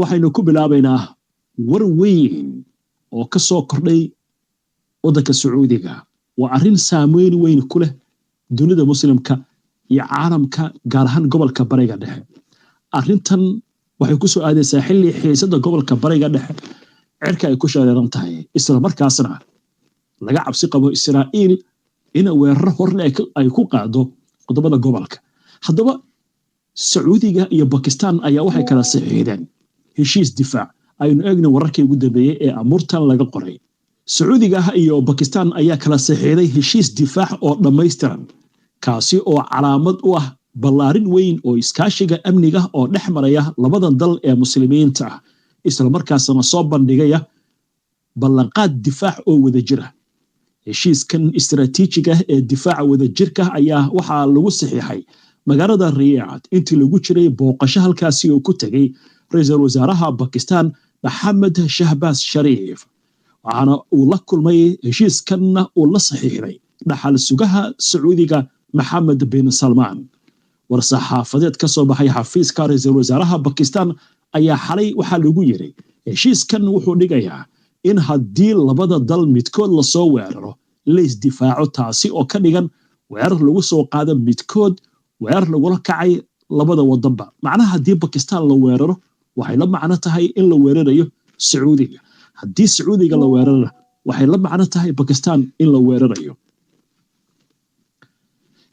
waxaynu ku bilaabaynaa war weyn oo ka soo kordhay waddanka Sacuudiga waa arrin saameyn weyn ku leh dunida muslimka iyo caalamka gaar ahaan gobolka Bariga Dhexe. Arrintan waxay ku soo aadaysaa xilli xiisada gobolka Bariga Dhexe cirka ay ku shareeran tahay isla markaasna laga cabsi qabo Israa'iil in weerar horle ay ku qaado wadamada gobolka. Haddaba Sacuudiga iyo Pakistan ayaa waxay kala saxiixdeen heshiis difaac aynu eegno wararkii ugu dambeeyay ee amurtan laga qoray. Sacuudiga iyo Pakistan ayaa kala saxiixday heshiis difaac oo dhameystiran kaasi oo calaamad u ah ballaarin weyn oo iskaashiga amniga oo dhex maraya labadan dal ee muslimiinta ah isla markaasna soo bandhigaya ballanqaad difaac oo wadajir ah. Heshiiskan istiraatiijiga ee difaaca wadajirka ayaa waxaa lagu saxiixay magaalada Riyadh intii lagu jiray booqasho halkaasi oo ku tagay ra'iisul wasaaraha Pakistan Mohammad Shahbaz Sharif. waxaana uu la kulmay heshiiskanna uu la saxiixday dhaxal sugaha Sacuudiga Mohammed bin Salman. war-saxaafadeed ka soo baxay xafiiska ra'iisul wasaaraha Pakistan ayaa xalay waxaa lagu yiri heshiiskan wuxuu dhigayaa in haddii labada dal midkood la soo weeraro la isdifaaco taasi oo ka dhigan weerar lagu soo qaado midkood weerar lagula kacay labada wadanba. macnaha haddii Pakistan la weeraro waxay la macno tahay in la weerarayo Sacuudiga. haddii Sacuudiga la weeraro waxay la macno tahay Pakistan in la weerarayo.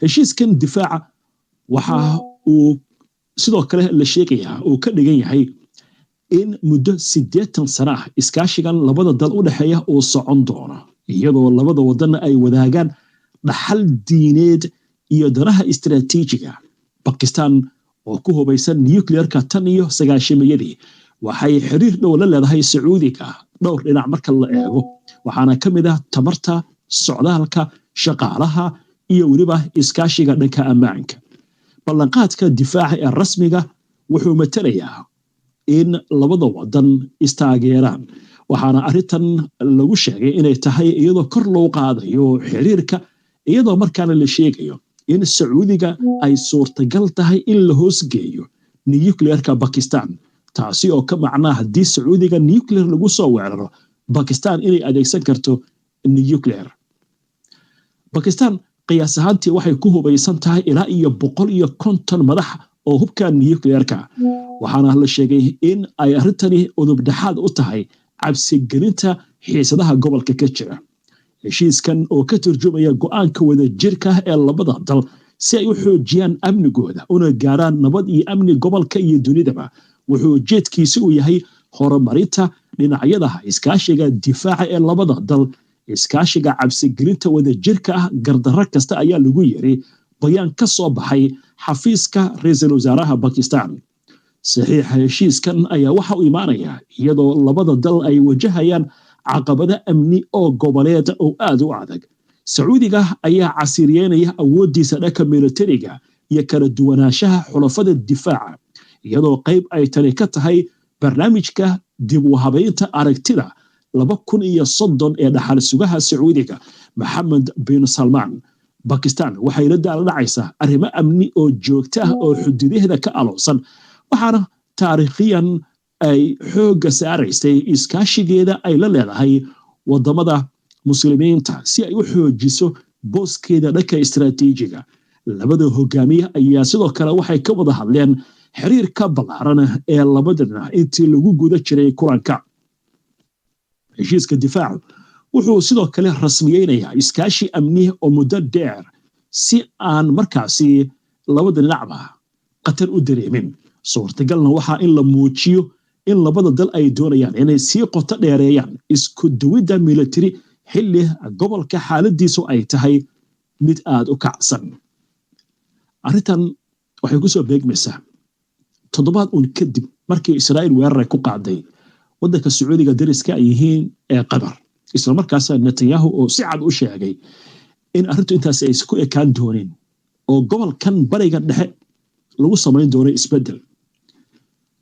heshiiskan difaaca waxa uu sidoo kale la sheegayaa uu ka dhigan yahay in muddo 80 sano ah iskaashigan labada dal u dhaxeeya uu socon doono iyadoo labada wadan ay wadaagaan dhaxal diineed iyo danaha istiraatiijiga. Pakistan oo ku hubaysan nuclear-ka tan iyo 90-yadii waxay xiriir dhow la leedahay Sacuudiga dhowr dhinac marka la eego waxaana ka mid ah tamarta, socdaalka, shaqaalaha iyo weliba iskaashiga dhanka ammaanka. ballanqaadka difaaca ee rasmiga wuxuu matalayaa in labada wadan istaageeraan waxaana arrintan lagu sheegay inay tahay iyadoo kor loo qaadayo xiriirka iyadoo markaana la sheegayo in Sacuudiga ay suurtagal tahay in la hoosgeeyo nuclear-ka Pakistan taasi oo ka macnaa haddii Sacuudiga nuclear lagu soo weeraro Pakistan inay adeegsan karto nuclear. Pakistan qiyaas ahaantii waxay ku hubaysan tahay ilaa iyo 150 madax oo hubka nuclear-ka waxaana la sheegay in ay arrintani udub dhaxaad u tahay cabsi gelinta xiisadaha gobolka ka jira. heshiiskan oo ka turjumaya go'aanka wadajirka ee labada dal si ay u xoojiyaan amnigooda una gaaraan nabad iyo amni gobolka iyo dunidaba wuxuu ujeedkiisu u yahay horumarinta dhinacyada iskaashiga difaaca ee labada dal. iskaashiga cabsigelinta wadajirka ah gardarro kasta ayaa lagu yiri bayaan ka soo baxay xafiiska ra'iisul wasaaraha Pakistan. saxiixa heshiiskan ayaa waxa uu imaanaya iyadoo labada dal ay wajahayaan caqabado amni oo goboleed oo aad u adag. Sacuudiga ayaa casiriyeynaya awoodiisa dhanka militariga iyo kala duwanaanshaha xulafada difaaca iyadoo qayb ay tani ka tahay barnaamijka dib u habeynta aragtida 2030 ee dhaxal sugaha Sacuudiga Mohammed bin Salman. Pakistan waxay la daalacaysaa arrimo amni oo joogto ah oo xuduudaheeda ka aloosan waxaana taariikhiyan ay xooga saaraysay iskaashigeeda ay la leedahay wadamada muslimiinta si ay u xoojiso booskeeda dhanka istiraatiijiga. labada hogaamiye ayaa sidoo kale waxay ka wada hadleen xiriirka ballaaran ee labada dhinac intii lagu guda jiray kulanka. heshiiska difaacu wuxuu sidoo kale rasmiyeynayaa iskaashi amni oo muddo dheer si aan markaasi labada dhinacba qatar u dareemin. suurtagalna waxaa in la muujiyo in labada dal ay doonayaan inay sii qoto dheereeyaan isku duwidda military xilli gobolka xaaladiisu ay tahay mid aad u kacsan. arrintan waxay ku soo beegmaysaa toddobaad kadib markii Israa'iil weerar ku qaaday waddanka Sacuudiga dariska ay yihiin ee Qatar isla markaasna Netanyahu oo si cad u sheegay in arrintu intaas ay isku ekaan dooneen oo gobolkan Bariga Dhexe lagu samayn doono isbedel.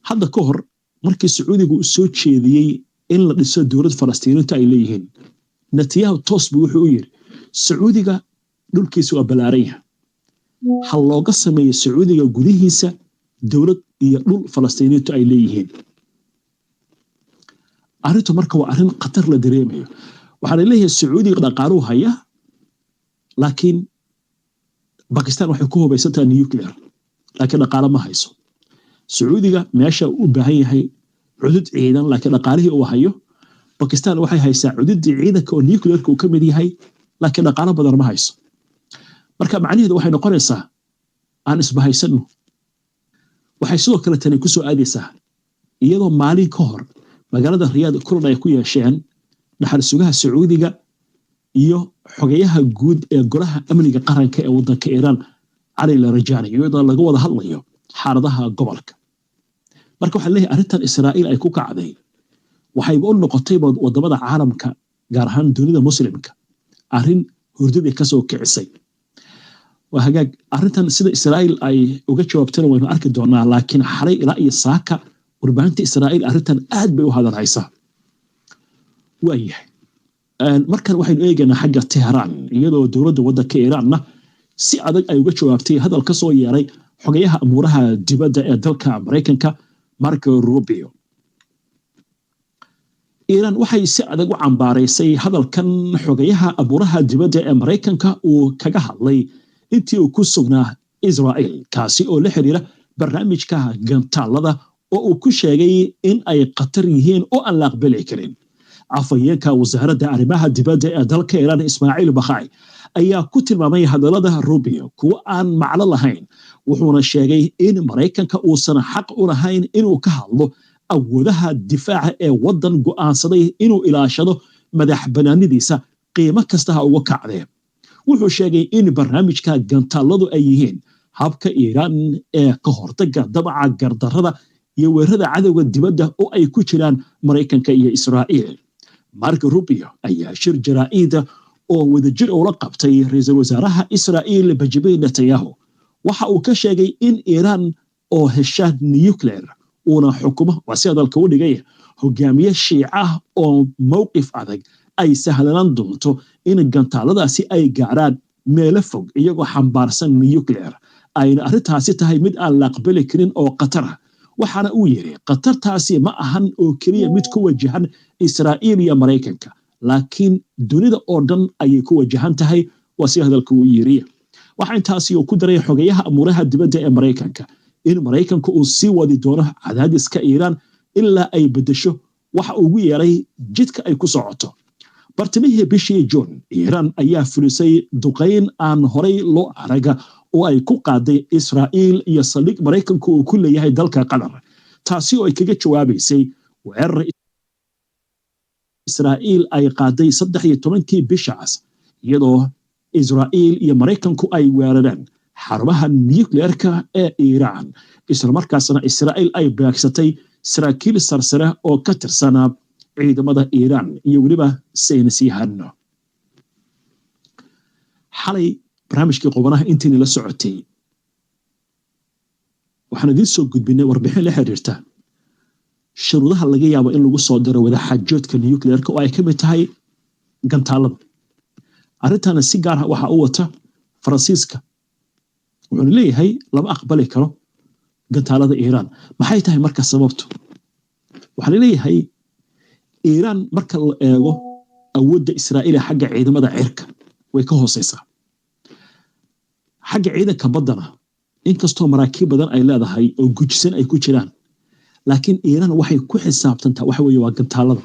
hadda ka hor markii Sacuudigu soo jeediyay in la dhiso dowlad Falastiiniinta ay leeyihiin Netanyahu toos buu wuxuu u yiri Sacuudiga dhulkiisu waa ballaaran yahay hal looga sameeyo Sacuudiga gudihiisa dowlad iyo dhul Falastiiniintu ay leeyihiin. arrintu marka waa arrin khatar la dareemayo waxaan leeyahay sacuudiga dhaqaaluhu haya laakiin Pakistan waxay ku hubaysantaa nuclear laakiin dhaqaale ma hayso sacuudiga meesha u baahan yahay cudud ciidan laakiin dhaqaalihii uu hayo Pakistan waxay haysaa cudud ciidanka oo nuclearka uu ka mid yahay laakiin dhaqaale badan ma hayso marka macnaheedu waxay noqonaysaa aan isbahaysano waxay sidoo kale tani ku soo aadaysaa iyadoo maalin ka hor magaalada Riyaad kulan ay ku yeesheen dhaxal sugaha sacuudiga iyo xogayaha guud ee golaha amniga qaranka ee wadanka Iran Ali Larijani iyadoo laga wada hadlayo xaaladaha gobolka marka waxa leeyahay arrintan Israa'iil ay ku kacday waxay u noqotay wadamada caalamka gaar ahaan dunida muslimka arrin hurdada ka soo kicisay وهجاج أرنتن سيد إسرائيل أي وجت شوابتنا وإنه أركض دونا لكن حري رأي ساكا وربانت إسرائيل أرنتن أد بهذا العيسى وأيه مركز واحد إيجنا حاجة طهران يدو دورد ودك إيران سي عدد أي وجت شوابتي هذا القصة يري حقيقة أمورها دبادة دلك أمريكا ماركو روبيو إيران waxay si adag u cambaaraysay hadalkan xogayaha abuuraha dibadda ee Mareykanka uu kaga hadlay intii uu ku sugnaa Israel kaasi oo la xiriira barnaamijka gantaalada oo uu ku sheegay in ay qatar yihiin oo aan la aqbali karin afayeenka wasaaradda arrimaha dibadda ee dalka Iran Ismaaciil Bakhai ayaa ku tilmaamay hadallada Rubio kuwa aan macno lahayn wuxuuna sheegay in Mareykanka uusan xaq u lahayn inuu ka hadlo awoodaha difaaca ee wadan go'aansaday inuu ilaashado madax banaanidiisa qiimo kasta ha uga kacdee wuxuu sheegay in barnaamijka gantaaladu ay yihiin habka Iran ee ka hortagga dabaca gardarrada iyo weerarada cadawga dibadda oo ay ku jiraan Mareykanka iyo Israa'iil Marco Rubio ayaa shir jaraa'ida oo wadajir ula qabtay ra'iisul wasaaraha Israa'iil Benjamin Netanyahu waxa uu ka sheegay in Iran oo hesha nuclear una xukumo wasi dalka u dhigay hogaamiye shiica oo mowqif adag ay sahlan doonto in gantaaladaasi ay gaaraan meel fog iyagoo xambaarsan nuclear ayna arrintaasi tahay mid aan la aqbali karin oo qatar waxaana uu yiri qatartaasi ma ahan oo kaliya mid ku wajahan Israa'iil iyo Mareykanka laakiin dunida oo dhan ay ku wajahan tahay wasi hadalku uu yiri waxa intaasi uu ku daray xogayaha amuuraha dibadda ee Mareykanka in Mareykanku uu sii wadi doono cadaadiska Iran ilaa ay bedesho waxa ugu yeeray jidka ay ku socoto bartamihii bishii June Iran ayaa fulisay duqeyn aan horay loo araga oo ay ku qaaday Israa'iil iyo saldhig Mareykanku uu ku leeyahay dalka Qatar taasi oo ay kaga jawaabaysay weerar Israa'iil ay qaaday 13 bishaas iyadoo Israa'iil iyo Mareykanku ay weerareen xarumaha nuclearka ee Iran isla markaasna Israa'iil ay beegsatay saraakiil sarsare oo ka tirsanaa ciidamada Iran iyo waliba saynisyahano xalay barnaamijkii qubanaha intii la socotay waxaan idin soo gudbinay warbixin la xiriirta shuruudaha laga yaabo in lagu soo daro wada xaajoodka nuclearka oo ay ka mid tahay gantaalada arrintan si gaar ah waxa uu wata Faransiiska wuxuu leeyahay lama aqbali karo gantaalada Iran maxay tahay marka sababtu waxa leeyahay Iran marka la eego awoodda Israa'iil xagga ciidamada cirka way ka hooseysaa xagga ciidanka badana inkastoo maraakiib badan ay leedahay oo gujisan ay ku jiraan laakiin Iran waxay ku xisaabtantaa waxa weeye waa gantaalada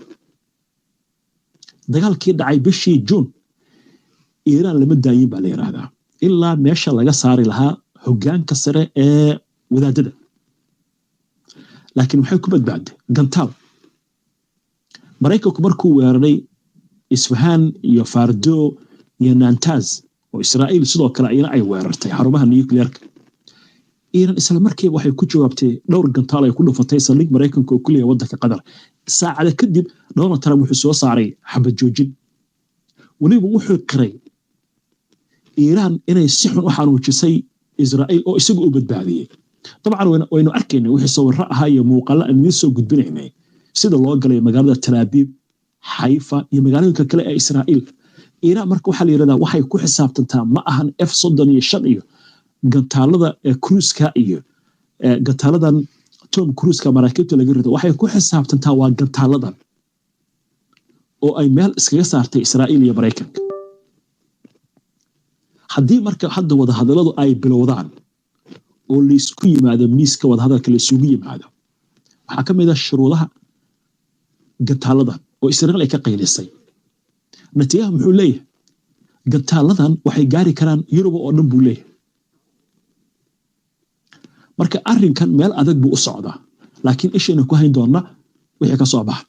dagaalkii dhacay bishii June Iran lama daayin baa la yiraahdaa ilaa meesha laga saari lahaa hoggaanka sare ee wadaadada laakiin waxay ku badbaaday gantaal Mareykanku markuu weeraray Isfahan iyo Fardo iyo Natanz oo Israa'iil sidoo kale ay weerartay xarumaha nuclearka Iran isla markiiba waxay ku jawaabtay dhowr gantaal ay ku dhufatay saldhig Mareykanka oo kulliya wadanka Qatar saacada kadib Donald Trump wuxuu soo saaray xabad joojin waliba wuxuu qiray Iran inay si xun u xanuujisay Israa'iil oo isagu u badbaadiyay dabcan waynu arkaynay wixii sawirro ahaa iyo muuqaalo aan idin soo gudbinaynay sida loo galay magaalada Tel Aviv Haifa iyo magaalooyinka kale ee Israa'iil Iran marka waxa la yiraahdaa waxay ku xisaabtantaa ma ahan F-35 iyo gantaalada cruise-ka iyo gantaaladan Tom Cruise-ka maraakiibta laga rido waxay ku xisaabtantaa waa gantaaladan oo ay meel iskaga saartay Israa'iil iyo Mareykanka haddii marka hadda wada hadalladu ay bilowdaan oo la isku yimaado miiska wada hadalka la isugu yimaado waxaa ka mid ah shuruudaha gataaladan oo Israa'iil ay ka qaylisay Netanyahu muxuu leeyahay gataaladan waxay gaari karaan Yurub oo dhan buu leeyahay marka arrinkan meel adag buu u socdaa laakiin ishayna ku hayn doona wixii ka soo baxa